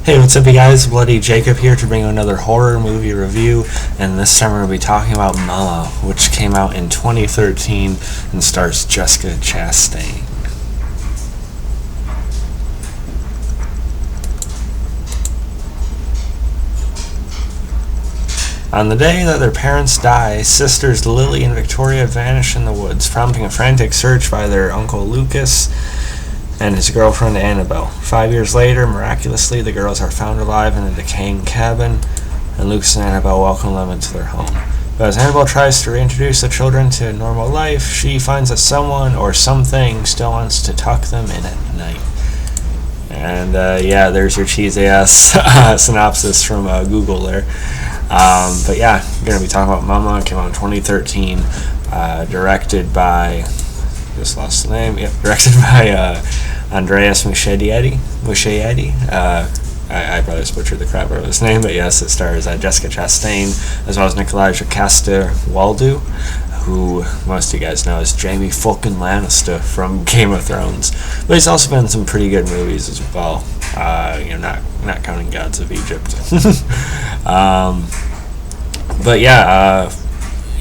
Hey, what's up, you guys? Bloody Jacob here to bring you another horror movie review, and this time we're going to be talking about Mama, which came out in 2013 and stars Jessica Chastain. On the day that their parents die, sisters Lily and Victoria vanish in the woods, prompting a frantic search by their uncle Lucas and his girlfriend Annabelle. 5 years later, miraculously, the girls are found alive in a decaying cabin, and Lucas and Annabelle welcome them into their home. But as Annabelle tries to reintroduce the children to normal life, she finds that someone or something still wants to tuck them in at night. And there's your cheesy-ass synopsis from Google there. But yeah, I'm going to be talking about Mama. It came out in 2013, directed by... just lost the name. Yep, directed by Andreas Muschietti. I probably just butchered the crap out of his name, but yes, it stars Jessica Chastain as well as Nikolaj Coster-Waldau, who most of you guys know as Jaime fucking Lannister from Game of Thrones. But he's also been in some pretty good movies as well. Not counting Gods of Egypt. But yeah.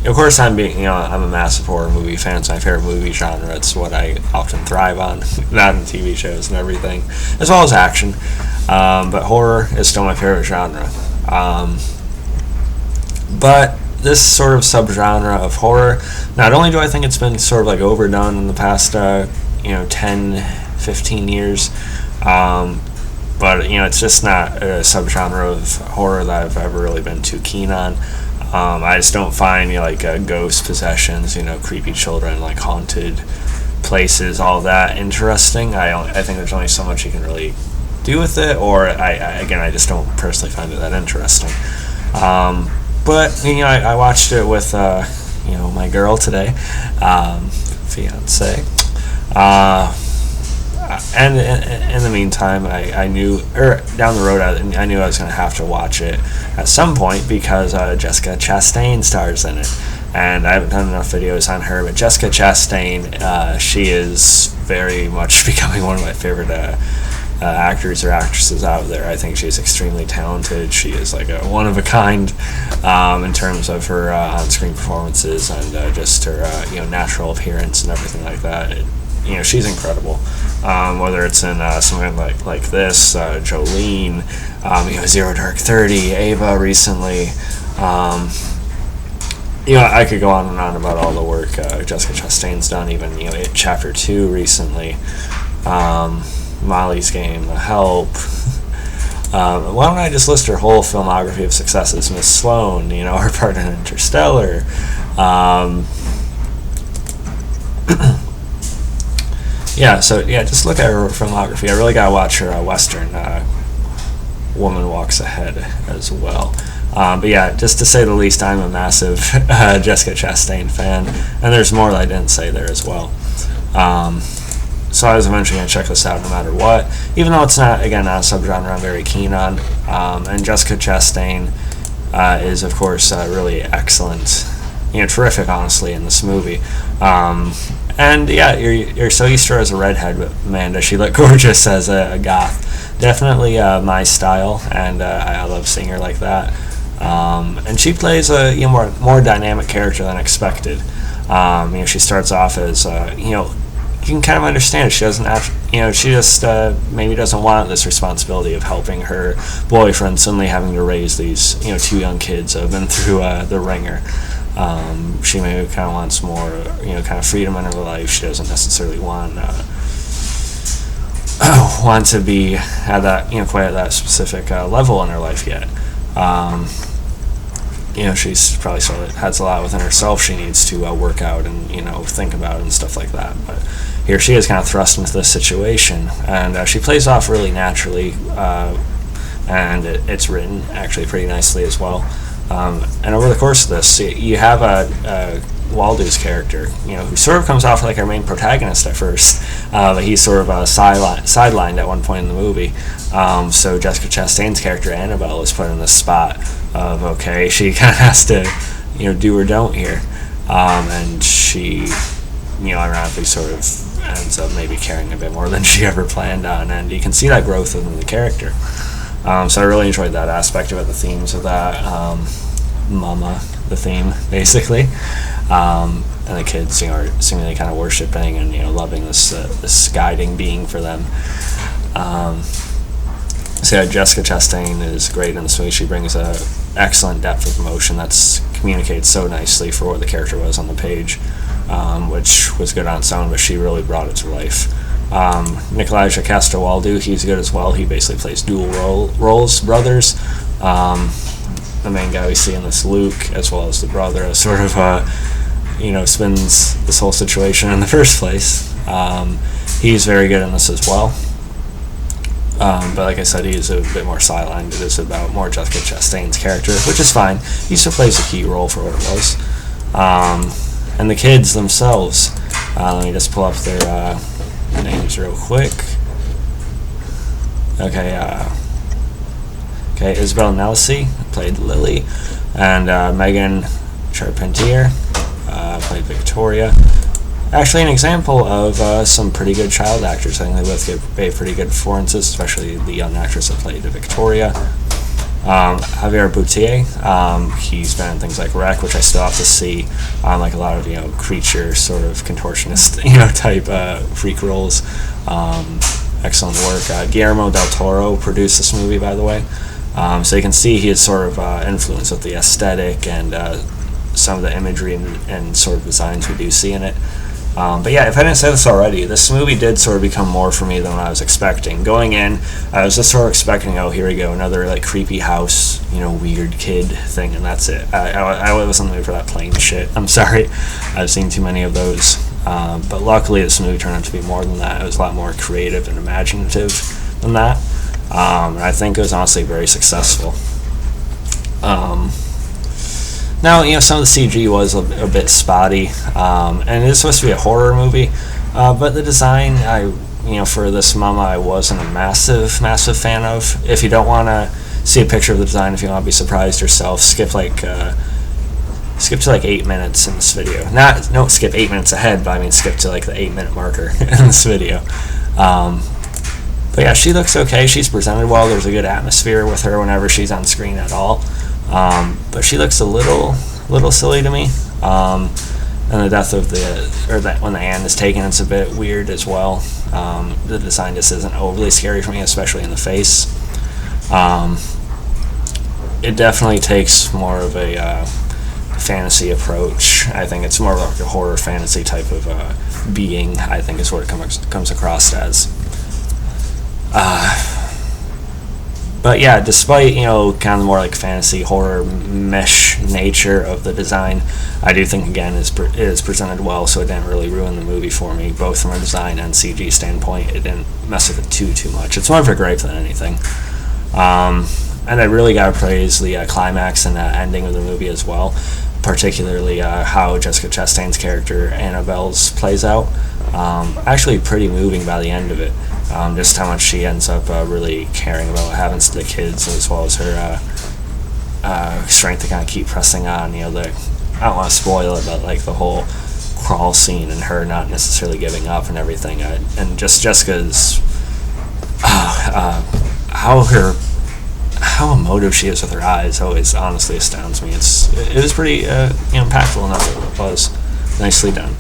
Of course, I'm a massive horror movie fan. It's my favorite movie genre. It's what I often thrive on, that and TV shows and everything, as well as action. But horror is still my favorite genre. But this sort of subgenre of horror, not only do I think it's been sort of like overdone in the past, 10, 15 years, but it's just not a subgenre of horror that I've ever really been too keen on. I just don't find ghost possessions, creepy children, like haunted places, all that interesting. I think there's only so much you can really do with it, or I just don't personally find it that interesting. But I watched it with my girl today, fiance. And in the meantime, I knew, down the road, I knew I was going to have to watch it at some point because Jessica Chastain stars in it. And I haven't done enough videos on her, but Jessica Chastain, she is very much becoming one of my favorite actors or actresses out there. I think she's extremely talented. She is like a one of a kind in terms of her on-screen performances and just her natural appearance and everything like that. She's incredible. Whether it's in something like this, Jolene, Zero Dark 30, Ava recently. I could go on and on about all the work Jessica Chastain's done. Even It Chapter 2 recently, Molly's Game, Help. Why don't I just list her whole filmography of successes? Miss Sloane, her part in Interstellar. Just look at her filmography. I really gotta watch her Western, Woman Walks Ahead, as well. But yeah, just to say the least, I'm a massive Jessica Chastain fan, and there's more that I didn't say there as well. So I was eventually going to check this out no matter what, even though it's not a subgenre I'm very keen on. And Jessica Chastain is, of course, really excellent, terrific, honestly, in this movie. And yeah, you're so used to her as a redhead, but man, does she look gorgeous as a goth. Definitely my style, and I love seeing her like that. And she plays a more dynamic character than expected. She starts off as you can kind of understand it. She doesn't she just maybe doesn't want this responsibility of helping her boyfriend, suddenly having to raise these two young kids who have been through the ringer. She maybe kind of wants more, kind of freedom in her life. She doesn't necessarily want to be at that, quite at that specific level in her life yet. She's probably still has a lot within herself she needs to work out and think about and stuff like that. But here she is, kind of thrust into this situation, and she plays off really naturally, and it's written actually pretty nicely as well. And over the course of this, you have Waldau's character, who sort of comes off like our main protagonist at first, but he's sort of sidelined at one point in the movie. So Jessica Chastain's character Annabelle is put in this spot of, okay, she kind of has to, do or don't here, and she, ironically sort of ends up maybe caring a bit more than she ever planned on, and you can see that growth within the character. So I really enjoyed that aspect of it, the themes of that. Mama, the theme, basically. And the kids, are seemingly kind of worshiping and, loving this guiding being for them. So yeah, Jessica Chastain is great in this movie. She brings a excellent depth of emotion that's communicates so nicely for what the character was on the page, which was good on its own, but she really brought it to life. Nikolai Coster-Waldau, he's good as well. He basically plays dual roles, brothers. The main guy we see in this, Luke, as well as the brother, as sort of spins this whole situation in the first place. He's very good in this as well. But like I said, he's a bit more sidelined. It is about more Jessica Chastain's character, which is fine. He still plays a key role for what it was. And the kids themselves, let me just pull up their names real quick. Okay, Isabel Nelsi played Lily, and Megan Charpentier played Victoria. Actually, an example of some pretty good child actors. I think they both gave pretty good performances, especially the young actress that played Victoria. Javier Boutier, he's been in things like Wreck, which I still have to see, like a lot of creature sort of contortionist type freak roles. Excellent work. Guillermo del Toro produced this movie, by the way, so you can see he is sort of influenced with the aesthetic and some of the imagery and sort of designs we do see in it. But yeah, if I didn't say this already, this movie did sort of become more for me than what I was expecting. Going in, I was just sort of expecting, oh, here we go, another like creepy house, weird kid thing, and that's it. I wasn't looking for that plain shit. I'm sorry, I've seen too many of those. But luckily, this movie turned out to be more than that. It was a lot more creative and imaginative than that. And I think it was honestly very successful. Now, some of the CG was a bit spotty, and it is supposed to be a horror movie, but the design, for this Mama, I wasn't a massive fan of. If you don't want to see a picture of the design, if you want to be surprised yourself, skip to like 8 minutes in this video. Don't skip 8 minutes ahead, but I mean skip to like the 8-minute marker in this video. But yeah, she looks okay. She's presented well. There's a good atmosphere with her whenever she's on screen at all. But she looks a little silly to me. And the death of when the hand is taken, it's a bit weird as well. The design just isn't overly scary for me, especially in the face. It definitely takes more of a fantasy approach. I think it's more like a horror fantasy type of being, I think is what it comes across as. But yeah, despite kind of the more like fantasy horror mesh nature of the design, I do think again it is presented well, so it didn't really ruin the movie for me, both from a design and CG standpoint. It didn't mess with it too much. It's more of a gripe than anything. And I really gotta praise the climax and ending of the movie as well, particularly how Jessica Chastain's character Annabelle's plays out. Actually pretty moving by the end of it. Just how much she ends up really caring about what happens to the kids, as well as her strength to kind of keep pressing on. I don't want to spoil it, but like the whole crawl scene and her not necessarily giving up and everything, and just Jessica's how emotive she is with her eyes always honestly astounds me. It was pretty impactful enough that it was nicely done.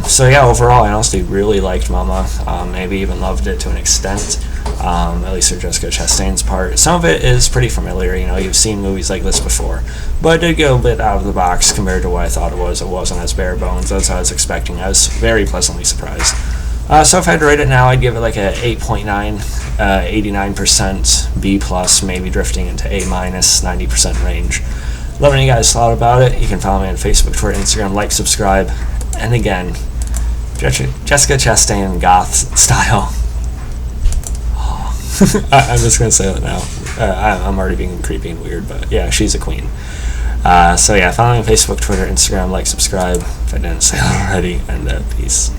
So yeah, overall, I honestly really liked Mama. Maybe even loved it to an extent, at least for Jessica Chastain's part. Some of it is pretty familiar. You've seen movies like this before, but it did go a bit out of the box compared to what I thought it was. It wasn't as bare bones as I was expecting. I was very pleasantly surprised. So if I had to rate it now, I'd give it like a 8.9, 89% B+, maybe drifting into A-, 90% range. Let me know what you guys thought about it. You can follow me on Facebook, Twitter, Instagram, like, subscribe. And again, Jessica Chastain goth style. Oh. I'm just going to say that now. I'm already being creepy and weird, but yeah, she's a queen. So yeah, follow me on Facebook, Twitter, Instagram, like, subscribe, if I didn't say that already, and peace.